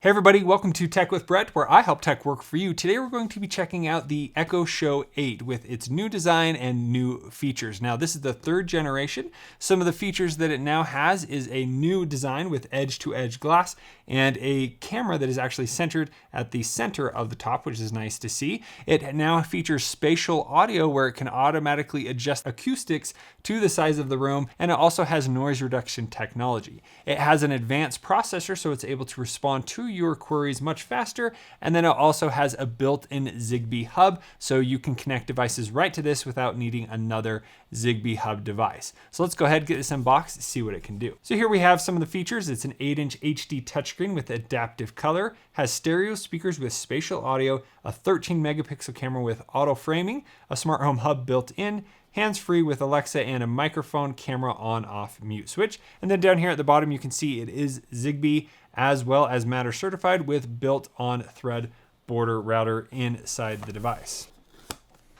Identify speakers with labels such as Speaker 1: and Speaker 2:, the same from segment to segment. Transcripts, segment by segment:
Speaker 1: Hey everybody, welcome to Tech with Brett, where I help tech work for you. Today we're going to be checking out the Echo Show 8 with its new design and new features. Now this is the third generation. Some of the features that it now has is a new design with edge-to-edge glass and a camera that is actually centered at the center of the top, which is nice to see. It now features spatial audio where it can automatically adjust acoustics to the size of the room, and it also has noise reduction technology. It has an advanced processor, so it's able to respond to your queries much faster, and then it also has a built-in Zigbee Hub, so you can connect devices right to this without needing another Zigbee Hub device. So let's go ahead and get this unboxed and see what it can do. So here we have some of the features. It's an 8-inch HD touchscreen with adaptive color, has stereo speakers with spatial audio, a 13 megapixel camera with auto framing, a smart home hub built in, hands-free with Alexa, and a microphone, camera on-off mute switch. And then down here at the bottom you can see it is Zigbee as well as Matter certified with built-on thread border router inside the device.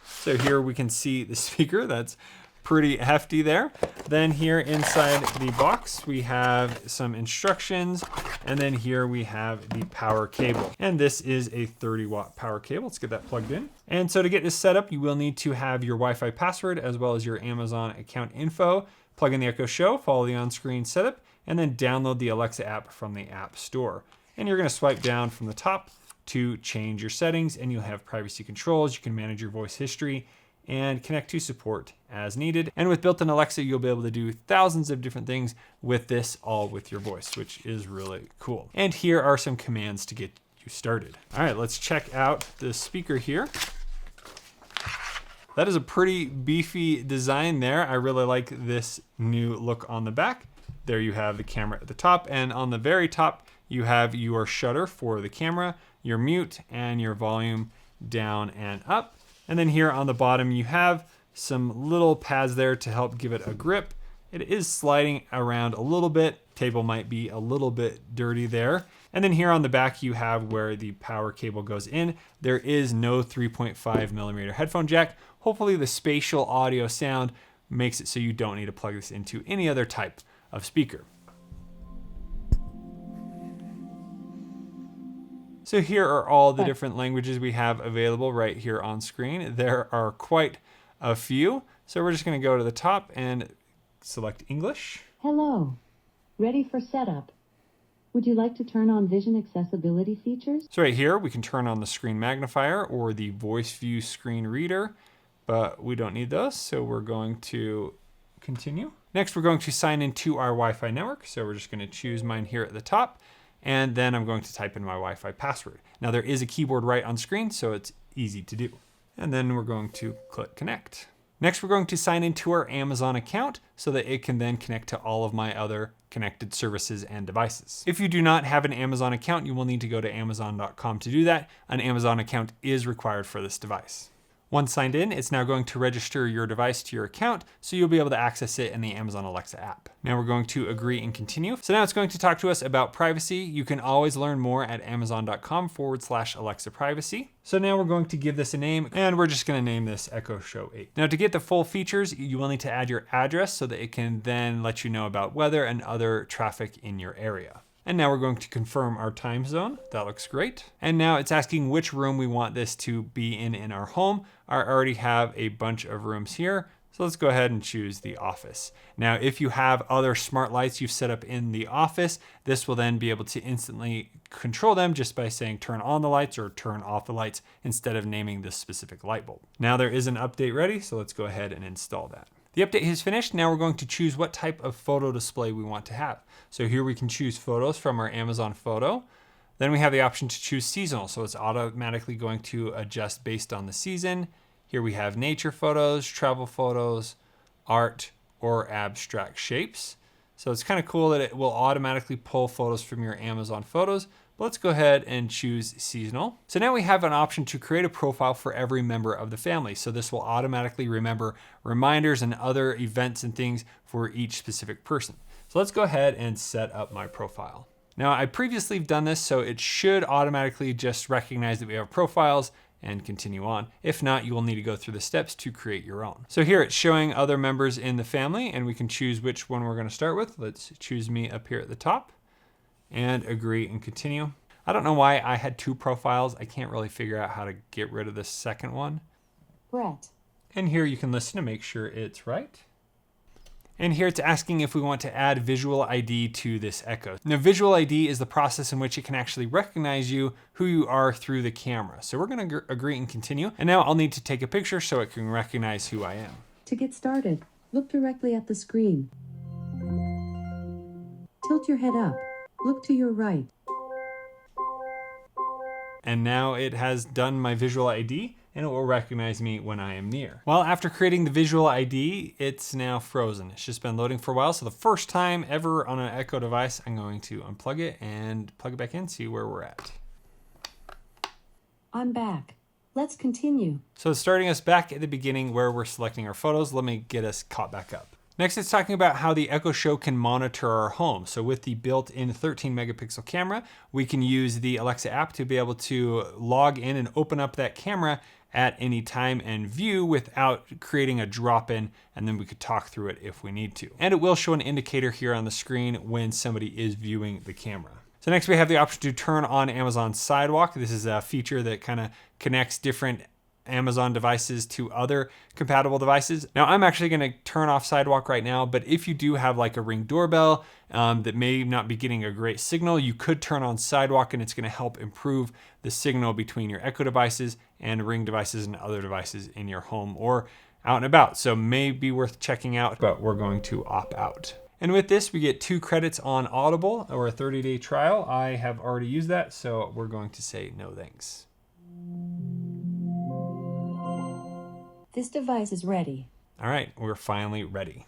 Speaker 1: So here we can see the speaker, that's pretty hefty there. Then here inside the box we have some instructions, and then here we have the power cable. And this is a 30-watt power cable. Let's get that plugged in. And so to get this set up, you will need to have your Wi-Fi password as well as your Amazon account info. Plug in the Echo Show, follow the on-screen setup, and then download the Alexa app from the App Store. And you're gonna swipe down from the top to change your settings, and you'll have privacy controls. You can manage your voice history and connect to support as needed. And with built-in Alexa, you'll be able to do thousands of different things with this, all with your voice, which is really cool. And here are some commands to get you started. All right, let's check out the speaker here. That is a pretty beefy design there. I really like this new look on the back. There you have the camera at the top, and on the very top, you have your shutter for the camera, your mute, and your volume down and up. And then here on the bottom, you have some little pads there to help give it a grip. It is sliding around a little bit. Table might be a little bit dirty there. And then here on the back, you have where the power cable goes in. There is no 3.5 millimeter headphone jack. Hopefully the spatial audio sound makes it so you don't need to plug this into any other type of speaker. So here are all the different languages we have available right here on screen. There are quite a few. So we're just going to go to the top and select English.
Speaker 2: Hello. Ready for setup. Would you like to turn on vision accessibility features?
Speaker 1: So right here we can turn on the screen magnifier or the voice view screen reader, but we don't need those, so we're going to continue. Next we're going to sign into our Wi-Fi network. So we're just going to choose mine here at the top, and then I'm going to type in my Wi-Fi password. Now there is a keyboard right on screen, so it's easy to do. And then we're going to click connect. Next, we're going to sign into our Amazon account so that it can then connect to all of my other connected services and devices. If you do not have an Amazon account, you will need to go to Amazon.com to do that. An Amazon account is required for this device. Once signed in, it's now going to register your device to your account, so you'll be able to access it in the Amazon Alexa app. Now we're going to agree and continue. So now it's going to talk to us about privacy. You can always learn more at amazon.com/Alexa privacy. So now we're going to give this a name, and we're just going to name this Echo Show 8. Now to get the full features, you will need to add your address so that it can then let you know about weather and other traffic in your area. And now we're going to confirm our time zone. That looks great. And now it's asking which room we want this to be in our home. I already have a bunch of rooms here. So let's go ahead and choose the office. Now, if you have other smart lights you've set up in the office, this will then be able to instantly control them just by saying turn on the lights or turn off the lights instead of naming this specific light bulb. Now there is an update ready, so let's go ahead and install that. The update is finished. Now we're going to choose what type of photo display we want to have. So here we can choose photos from our Amazon photo. Then we have the option to choose seasonal. So it's automatically going to adjust based on the season. Here we have nature photos, travel photos, art, or abstract shapes. So it's kind of cool that it will automatically pull photos from your Amazon photos. But let's go ahead and choose seasonal. So now we have an option to create a profile for every member of the family. So this will automatically remember reminders and other events and things for each specific person. So let's go ahead and set up my profile. Now I previously done this, so it should automatically just recognize that we have profiles and continue on. If not, you will need to go through the steps to create your own. So here it's showing other members in the family, and we can choose which one we're going to start with. Let's choose me up here at the top and agree and continue. I don't know why I had two profiles. I can't really figure out how to get rid of the second one.
Speaker 2: Brett.
Speaker 1: And here you can listen to make sure it's right. And here it's asking if we want to add visual ID to this echo. Now, visual ID is the process in which it can actually recognize you, who you are through the camera. So we're going to agree and continue. And now I'll need to take a picture so it can recognize who I am.
Speaker 2: To get started, look directly at the screen. Tilt your head up. Look to your right.
Speaker 1: And now it has done my visual ID and it will recognize me when I am near. Well, after creating the visual ID, it's now frozen. It's just been loading for a while. So the first time ever on an Echo device, I'm going to unplug it and plug it back in, see where we're at.
Speaker 2: I'm back. Let's continue.
Speaker 1: So it's starting us back at the beginning where we're selecting our photos. Let me get us caught back up. Next, it's talking about how the Echo Show can monitor our home. So with the built-in 13 megapixel camera, we can use the Alexa app to be able to log in and open up that camera at any time and view without creating a drop-in, and then we could talk through it if we need to. And it will show an indicator here on the screen when somebody is viewing the camera. So next we have the option to turn on Amazon Sidewalk. This is a feature that kind of connects different Amazon devices to other compatible devices. Now I'm actually going to turn off Sidewalk right now, but if you do have like a Ring doorbell that may not be getting a great signal, you could turn on Sidewalk and it's going to help improve the signal between your Echo devices and Ring devices and other devices in your home or out and about. So may be worth checking out, but we're going to opt out. And with this, we get 2 credits on Audible or a 30-day trial. I have already used that, so we're going to say no thanks.
Speaker 2: This device is ready.
Speaker 1: All right, we're finally ready.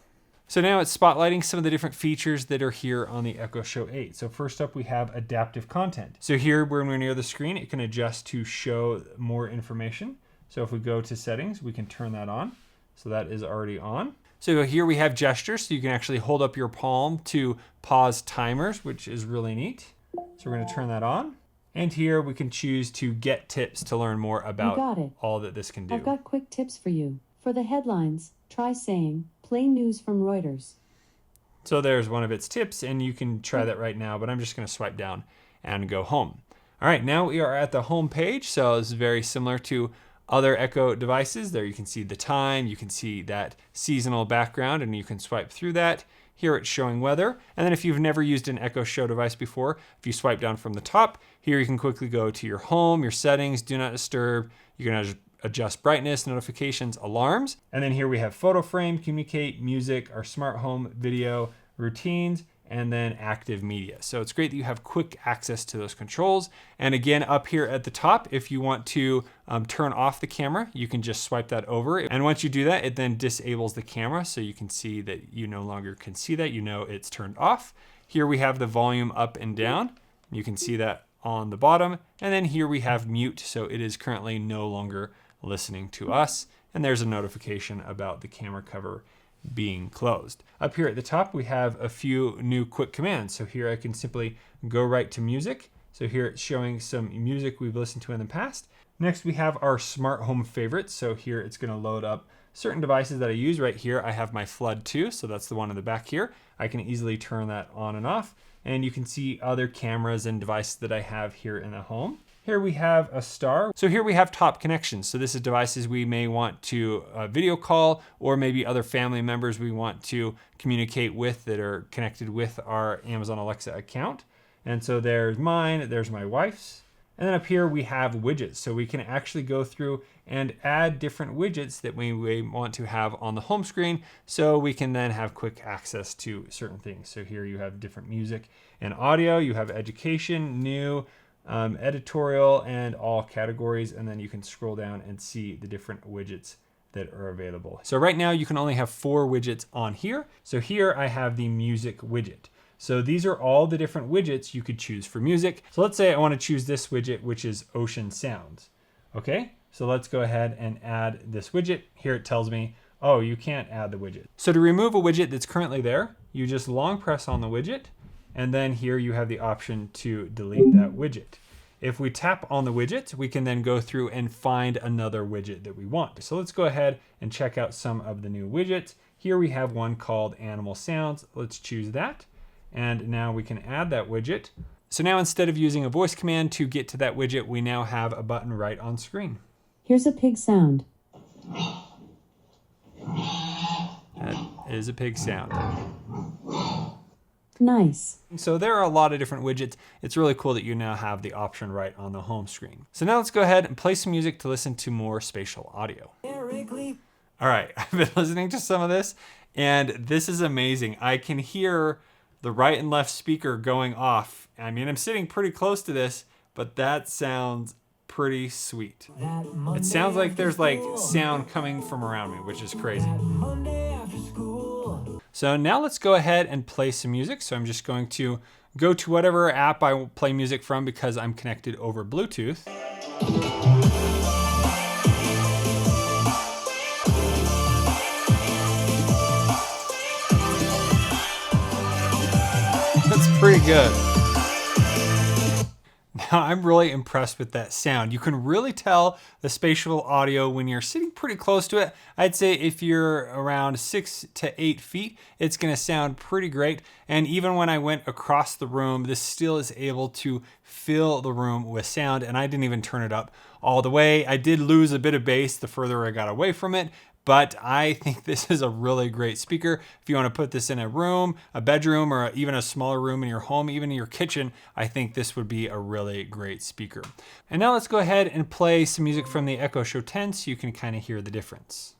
Speaker 1: So now it's spotlighting some of the different features that are here on the Echo Show 8. So first up, we have adaptive content. So here, when we're near the screen, it can adjust to show more information. So if we go to settings, we can turn that on. So that is already on. So here we have gestures, so you can actually hold up your palm to pause timers, which is really neat. So we're going to turn that on. And here we can choose to get tips to learn more about all that this can do.
Speaker 2: I've got quick tips for you. For the headlines, try saying, "Play news from Reuters."
Speaker 1: So there's one of its tips, and you can try that right now, but I'm just going to swipe down and go home. All right, now we are at the home page. So this is very similar to other Echo devices. There you can see the time, you can see that seasonal background, and you can swipe through that. Here it's showing weather. And then if you've never used an Echo Show device before, if you swipe down from the top, here you can quickly go to your home, your settings, do not disturb. You can adjust brightness, notifications, alarms. And then here we have photo frame, communicate, music, our smart home, video, routines, and then active media. So it's great that you have quick access to those controls. And again, up here at the top, if you want to turn off the camera, you can just swipe that over. And once you do that, it then disables the camera. So you can see that you no longer can see that, you know it's turned off. Here we have the volume up and down. You can see that on the bottom. And then here we have mute. So it is currently no longer listening to us. And there's a notification about the camera cover being closed. Up here at the top, we have a few new quick commands. So here I can simply go right to music. So here it's showing some music we've listened to in the past. Next, we have our smart home favorites. So here it's going to load up certain devices that I use. Right here, I have my Flood 2. So that's the one in the back here. I can easily turn that on and off. And you can see other cameras and devices that I have here in the home. Here we have a star. So here we have top connections. So this is devices we may want to video call, or maybe other family members we want to communicate with that are connected with our Amazon Alexa account. And so there's mine, there's my wife's. And then up here we have widgets. So we can actually go through and add different widgets that we want to have on the home screen, so we can then have quick access to certain things. So here you have different music and audio, you have education, new, editorial, and all categories, and then you can scroll down and see the different widgets that are available. So right now you can only have 4 widgets on here. So here I have the music widget. So these are all the different widgets you could choose for music. So let's say I want to choose this widget, which is ocean sounds. Okay, so let's go ahead and add this widget. Here it tells me, oh, you can't add the widget. So to remove a widget that's currently there, you just long press on the widget, and then here you have the option to delete that widget. If we tap on the widget, we can then go through and find another widget that we want. So let's go ahead and check out some of the new widgets. Here we have one called Animal Sounds. Let's choose that. And now we can add that widget. So now instead of using a voice command to get to that widget, we now have a button right on screen.
Speaker 2: Here's a pig sound.
Speaker 1: That is a pig sound.
Speaker 2: Nice.
Speaker 1: So there are a lot of different widgets. It's really cool that you now have the option right on the home screen. So now let's go ahead and play some music to listen to more spatial audio. All right, I've been listening to some of this and this is amazing. I can hear the right and left speaker going off. I mean, I'm sitting pretty close to this, but that sounds pretty sweet. It sounds like there's like sound coming from around me, which is crazy. So now let's go ahead and play some music. So I'm just going to go to whatever app I play music from because I'm connected over Bluetooth. That's pretty good. Now I'm really impressed with that sound. You can really tell the spatial audio when you're sitting pretty close to it. I'd say if you're around 6 to 8 feet, it's gonna sound pretty great. And even when I went across the room, this still is able to fill the room with sound, and I didn't even turn it up all the way. I did lose a bit of bass the further I got away from it, but I think this is a really great speaker. If you want to put this in a room, a bedroom, or even a smaller room in your home, even in your kitchen, I think this would be a really great speaker. And now let's go ahead and play some music from the Echo Show 10 so you can kind of hear the difference.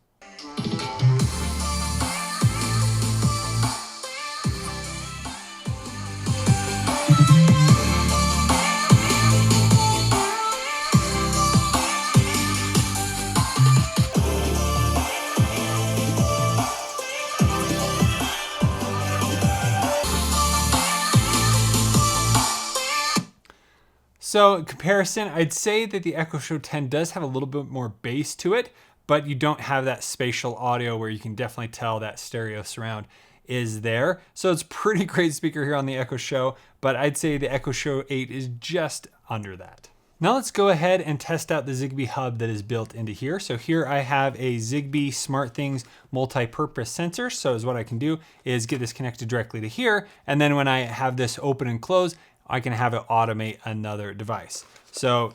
Speaker 1: So in comparison, I'd say that the Echo Show 10 does have a little bit more bass to it, but you don't have that spatial audio where you can definitely tell that stereo surround is there. So it's a pretty great speaker here on the Echo Show, but I'd say the Echo Show 8 is just under that. Now let's go ahead and test out the Zigbee Hub that is built into here. So here I have a Zigbee SmartThings multi-purpose sensor. So what I can do is get this connected directly to here. And then when I have this open and close, I can have it automate another device. So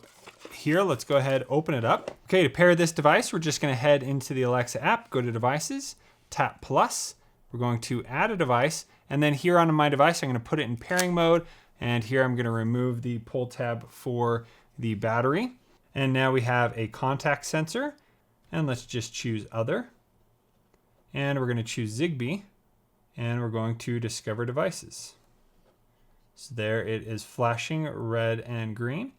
Speaker 1: here, let's go ahead, open it up. Okay, to pair this device, we're just gonna head into the Alexa app, go to devices, tap plus. We're going to add a device. And then here on my device, I'm gonna put it in pairing mode. And here I'm gonna remove the pull tab for the battery. And now we have a contact sensor. And let's just choose other. And we're gonna choose Zigbee. And we're going to discover devices. So there it is flashing red and green.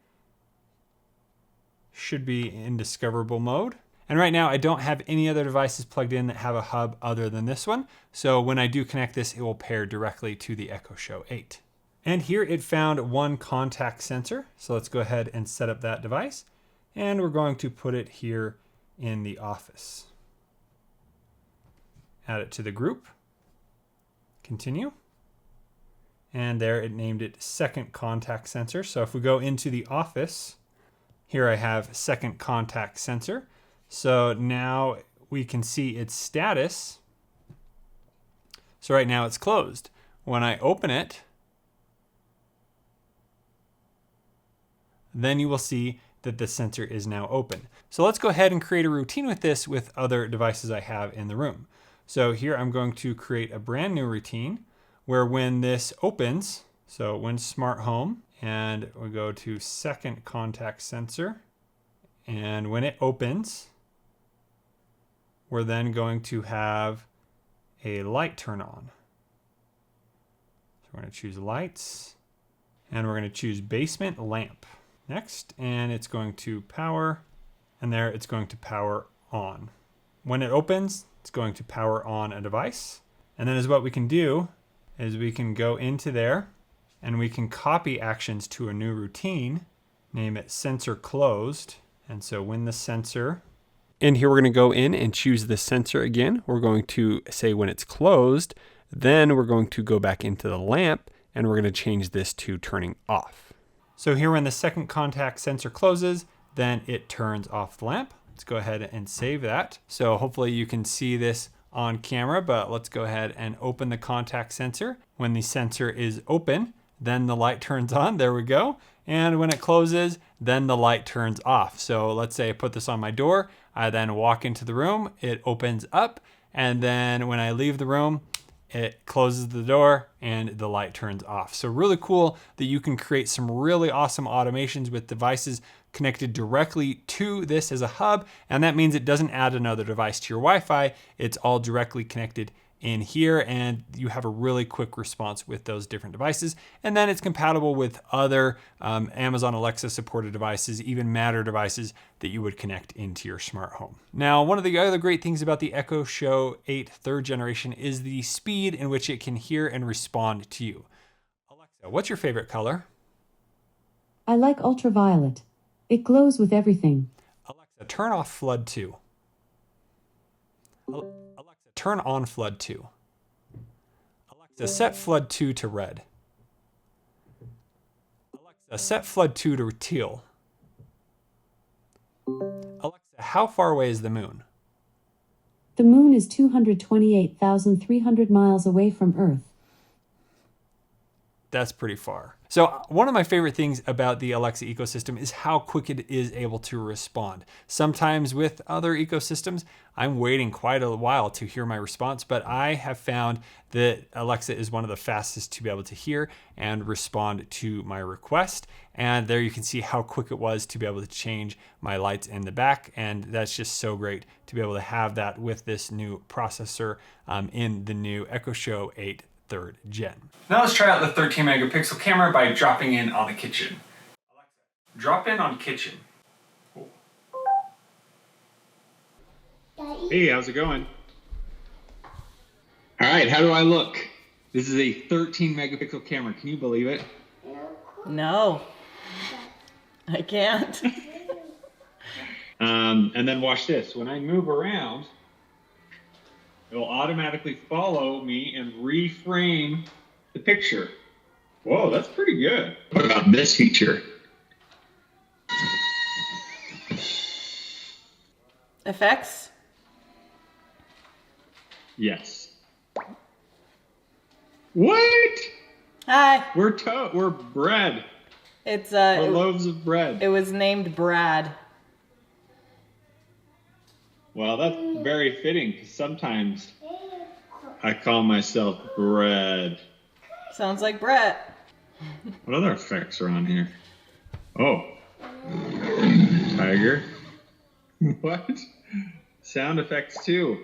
Speaker 1: Should be in discoverable mode. And right now I don't have any other devices plugged in that have a hub other than this one. So when I do connect this, it will pair directly to the Echo Show 8. And here it found one contact sensor. So let's go ahead and set up that device. And we're going to put it here in the office. Add it to the group. Continue. And there it named it second contact sensor. So if we go into the office, here I have second contact sensor. So now we can see its status. So right now it's closed. When I open it, then you will see that the sensor is now open. So let's go ahead and create a routine with this with other devices I have in the room. So here I'm going to create a brand new routine where when this opens, so when smart home, and we go to second contact sensor, and when it opens, we're then going to have a light turn on. So we're going to choose lights, and we're going to choose basement lamp next, and it's going to power, and there it's going to power on. When it opens, it's going to power on a device. And then is what we can do is we can go into there and we can copy actions to a new routine, name it sensor closed. And so when the sensor, and here we're going to go in and choose the sensor again. We're going to say when it's closed, then we're going to go back into the lamp and we're going to change this to turning off. So here when the second contact sensor closes, then it turns off the lamp. Let's go ahead and save that. So hopefully you can see this on camera, but let's go ahead and open the contact sensor. When the sensor is open, then the light turns on. There we go. And when it closes, then the light turns off. So let's say I put this on my door. I then walk into the room. It opens up. And then when I leave the room, it closes the door and the light turns off. So really cool that you can create some really awesome automations with devices connected directly to this as a hub. And that means it doesn't add another device to your Wi-Fi. It's all directly connected in here, and you have a really quick response with those different devices. And then it's compatible with other Amazon Alexa supported devices, even Matter devices that you would connect into your smart home. Now, one of the other great things about the Echo Show 8 3rd generation is the speed in which it can hear and respond to you. Alexa, what's your favorite color?
Speaker 2: I like ultraviolet. It glows with everything.
Speaker 1: Alexa, turn off flood 2. Turn on flood 2. Alexa, set flood 2 to red. Alexa, set flood 2 to teal. Alexa, how far away is the moon?
Speaker 2: The moon is 228,300 miles away from Earth.
Speaker 1: That's pretty far. So one of my favorite things about the Alexa ecosystem is how quick it is able to respond. Sometimes with other ecosystems, I'm waiting quite a while to hear my response, but I have found that Alexa is one of the fastest to be able to hear and respond to my request. And there you can see how quick it was to be able to change my lights in the back. And that's just so great to be able to have that with this new processor in the new Echo Show 8 3rd gen. Now let's try out the 13 megapixel camera by dropping in on the kitchen. Alexa, drop in on kitchen. Cool. Hey, how's it going? All right, how do I look? This is a 13 megapixel camera. Can you believe it?
Speaker 3: No, I can't.
Speaker 1: And then watch this. When I move around, it will automatically follow me and reframe the picture. Whoa, that's pretty good. What about this feature?
Speaker 3: Effects?
Speaker 1: Yes. What?
Speaker 3: Hi.
Speaker 1: We're bread.
Speaker 3: It's
Speaker 1: We're loaves of bread.
Speaker 3: It was named Brad.
Speaker 1: Well, that's very fitting because sometimes I call myself bread.
Speaker 3: Sounds like Brett.
Speaker 1: What other effects are on here? Oh. Tiger. What? Sound effects too.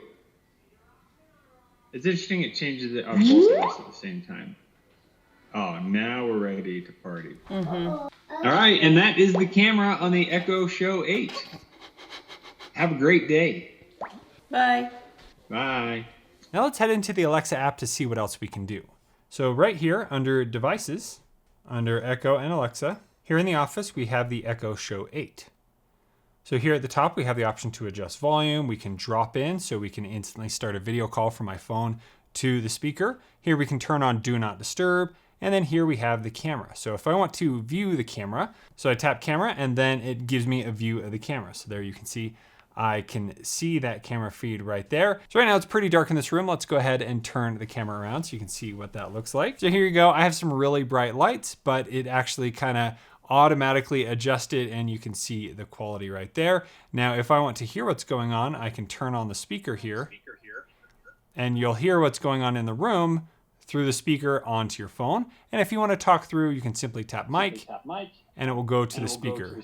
Speaker 1: It's interesting it changes it on both of us at the same time. Oh, now we're ready to party.
Speaker 3: Mm-hmm.
Speaker 1: All right, and that is the camera on the Echo Show 8. Have a great day.
Speaker 3: Bye.
Speaker 1: Bye. Now let's head into the Alexa app to see what else we can do. So right here under Devices, under Echo and Alexa, here in the office we have the Echo Show 8. So here at the top we have the option to adjust volume. We can drop in so we can instantly start a video call from my phone to the speaker. Here we can turn on Do Not Disturb. And then here we have the camera. So if I want to view the camera, so I tap camera and then it gives me a view of the camera. So there you can see, I can see that camera feed right there. So right now it's pretty dark in this room. Let's go ahead and turn the camera around so you can see what that looks like. So here you go. I have some really bright lights, but it actually kind of automatically adjusted and you can see the quality right there. Now, if I want to hear what's going on, I can turn on the speaker here and you'll hear what's going on in the room through the speaker onto your phone. And if you want to talk through, you can simply tap mic and it will go to the speaker.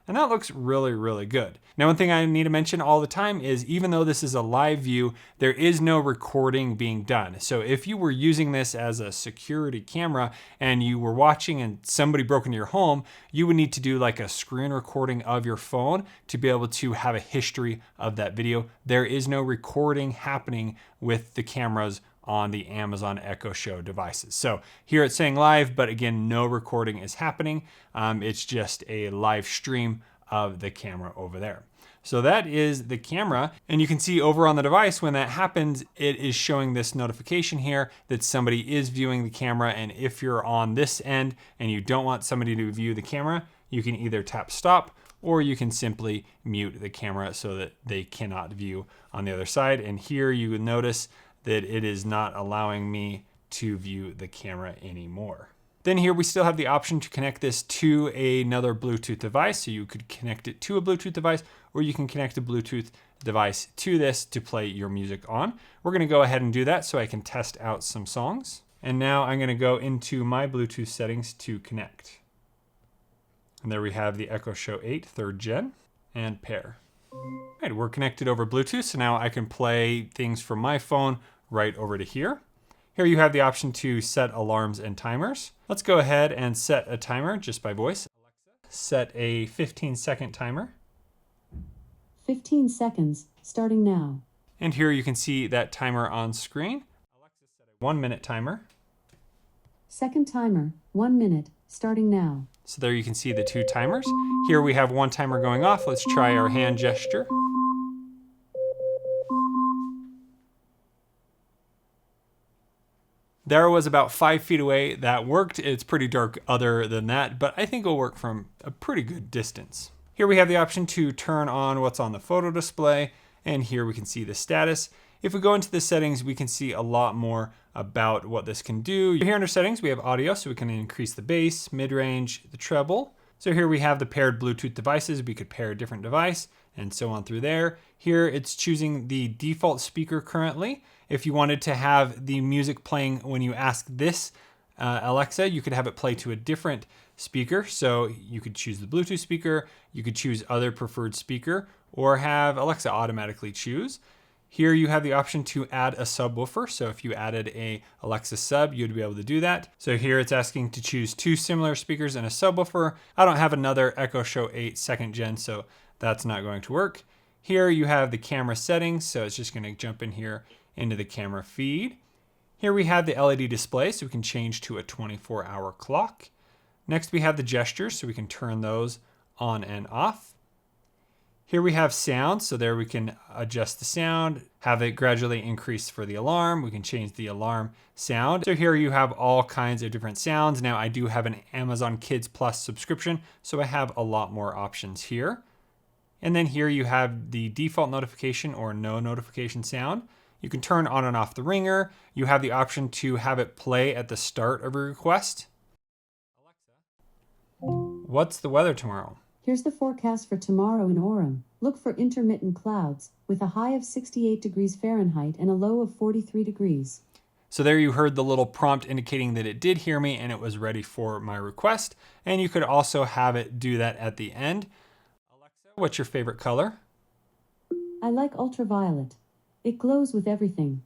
Speaker 1: And that looks really, really good. Now, one thing I need to mention all the time is even though this is a live view, there is no recording being done. So if you were using this as a security camera and you were watching and somebody broke into your home, you would need to do like a screen recording of your phone to be able to have a history of that video. There is no recording happening with the cameras on the Amazon Echo Show devices. So here it's saying live, but again, no recording is happening. It's just a live stream of the camera over there. So that is the camera. And you can see over on the device, when that happens, it is showing this notification here that somebody is viewing the camera. And if you're on this end and you don't want somebody to view the camera, you can either tap stop or you can simply mute the camera so that they cannot view on the other side. And here you would notice that it is not allowing me to view the camera anymore. Then here we still have the option to connect this to another Bluetooth device. So you could connect it to a Bluetooth device, or you can connect a Bluetooth device to this to play your music on. We're going to go ahead and do that so I can test out some songs. And now I'm going to go into my Bluetooth settings to connect. And there we have the Echo Show 8 3rd Gen and pair. All right, we're connected over Bluetooth, so now I can play things from my phone right over to here. Here you have the option to set alarms and timers. Let's go ahead and set a timer just by voice. Alexa, set a 15-second timer.
Speaker 2: 15 seconds, starting now.
Speaker 1: And here you can see that timer on screen. Alexa, set a 1-minute timer.
Speaker 2: Second timer, 1 minute, starting now.
Speaker 1: So there you can see the 2 timers. Here we have 1 timer going off. Let's try our hand gesture. There was about 5 feet away. That worked. It's pretty dark other than that, but I think it'll work from a pretty good distance. Here we have the option to turn on what's on the photo display, and here we can see the status. If we go into the settings, we can see a lot more about what this can do. Here under settings, we have audio, so we can increase the bass, mid-range, the treble. So here we have the paired Bluetooth devices. We could pair a different device and so on through there. Here it's choosing the default speaker currently. If you wanted to have the music playing when you ask this Alexa, you could have it play to a different speaker. So you could choose the Bluetooth speaker, you could choose other preferred speaker, or have Alexa automatically choose. Here you have the option to add a subwoofer. So if you added a Alexa sub, you'd be able to do that. So here it's asking to choose 2 similar speakers and a subwoofer. I don't have another Echo Show 8 2nd Gen, so that's not going to work. Here you have the camera settings. So it's just going to jump in here into the camera feed. Here we have the LED display, so we can change to a 24-hour clock. Next we have the gestures, so we can turn those on and off. Here we have sound, so there we can adjust the sound, have it gradually increase for the alarm. We can change the alarm sound. So here you have all kinds of different sounds. Now I do have an Amazon Kids Plus subscription, so I have a lot more options here. And then here you have the default notification or no notification sound. You can turn on and off the ringer. You have the option to have it play at the start of a request. Alexa, what's the weather tomorrow?
Speaker 2: Here's the forecast for tomorrow in Orem. Look for intermittent clouds, with a high of 68 degrees Fahrenheit and a low of 43 degrees.
Speaker 1: So there you heard the little prompt indicating that it did hear me and it was ready for my request. And you could also have it do that at the end. Alexa, what's your favorite color?
Speaker 2: I like ultraviolet. It glows with everything.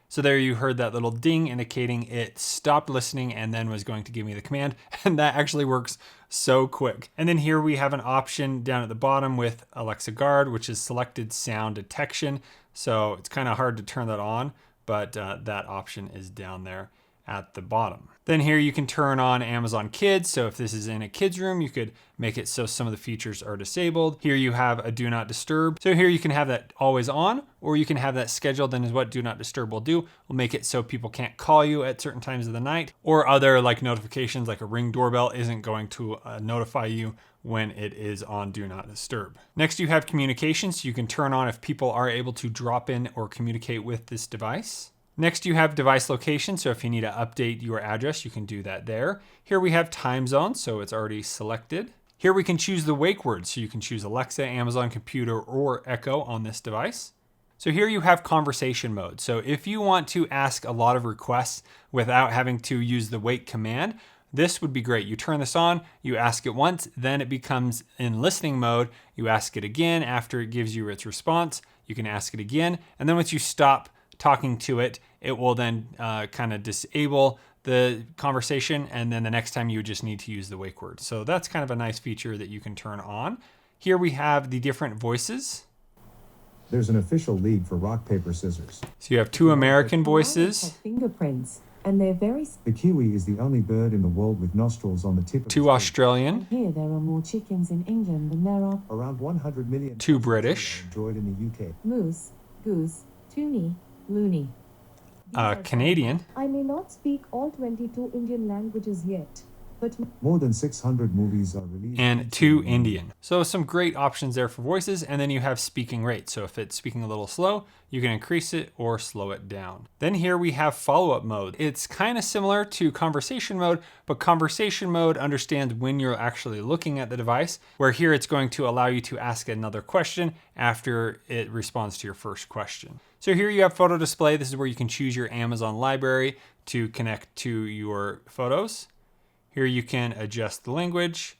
Speaker 1: So there you heard that little ding indicating it stopped listening and then was going to give me the command. And that actually works so quick. And then here we have an option down at the bottom with Alexa Guard, which is selected sound detection. So it's kind of hard to turn that on, but that option is down there at the bottom. Then here you can turn on Amazon Kids. So if this is in a kid's room, you could make it so some of the features are disabled. Here you have a do not disturb. So here you can have that always on, or you can have that scheduled. And is what do not disturb will do. We'll make it so people can't call you at certain times of the night, or other like notifications, like a Ring doorbell isn't going to notify you when it is on do not disturb. Next you have communications. So you can turn on if people are able to drop in or communicate with this device. Next, you have device location. So if you need to update your address, you can do that there. Here we have time zone, so it's already selected. Here we can choose the wake word. So you can choose Alexa, Amazon Computer, or Echo on this device. So here you have conversation mode. So if you want to ask a lot of requests without having to use the wake command, this would be great. You turn this on, you ask it once, then it becomes in listening mode. You ask it again after it gives you its response. You can ask it again. And then once you stop talking to it, it will then kind of disable the conversation, and then the next time you just need to use the wake word. So that's kind of a nice feature that you can turn on. Here we have the different voices.
Speaker 4: There's an official league for rock, paper, scissors.
Speaker 1: So you have 2 American voices,
Speaker 5: Fingerprints, and they're very.
Speaker 4: The kiwi is the only bird in the world with nostrils on the tip of
Speaker 1: 2
Speaker 4: its beak.
Speaker 1: Australian,
Speaker 5: Here there are more chickens in England than there are
Speaker 4: Around 100 million
Speaker 1: 2 British,
Speaker 4: are enjoyed in the UK.
Speaker 5: moose, goose, toonie, loony.
Speaker 1: Canadian,
Speaker 5: I may not speak all 22 Indian languages yet, but
Speaker 4: More than 600 movies are released.
Speaker 1: and 2 Indian. So some great options there for voices. And then you have speaking rate. So if it's speaking a little slow, you can increase it or slow it down. Then here we have follow-up mode. It's kind of similar to conversation mode, but conversation mode understands when you're actually looking at the device, where here it's going to allow you to ask another question after it responds to your first question. So here you have photo display. This is where you can choose your Amazon library to connect to your photos. Here you can adjust the language,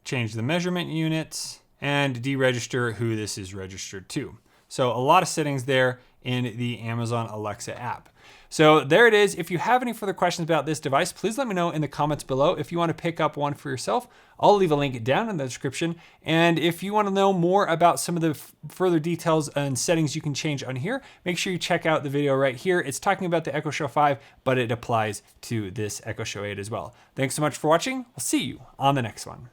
Speaker 1: change the measurement units, and deregister who this is registered to. So a lot of settings there in the Amazon Alexa app. So there it is. If you have any further questions about this device, please let me know in the comments below. If you want to pick up one for yourself, I'll leave a link down in the description. And if you want to know more about some of the further details and settings you can change on here, make sure you check out the video right here. It's talking about the Echo Show 5, but it applies to this Echo Show 8 as well. Thanks so much for watching. I'll see you on the next one.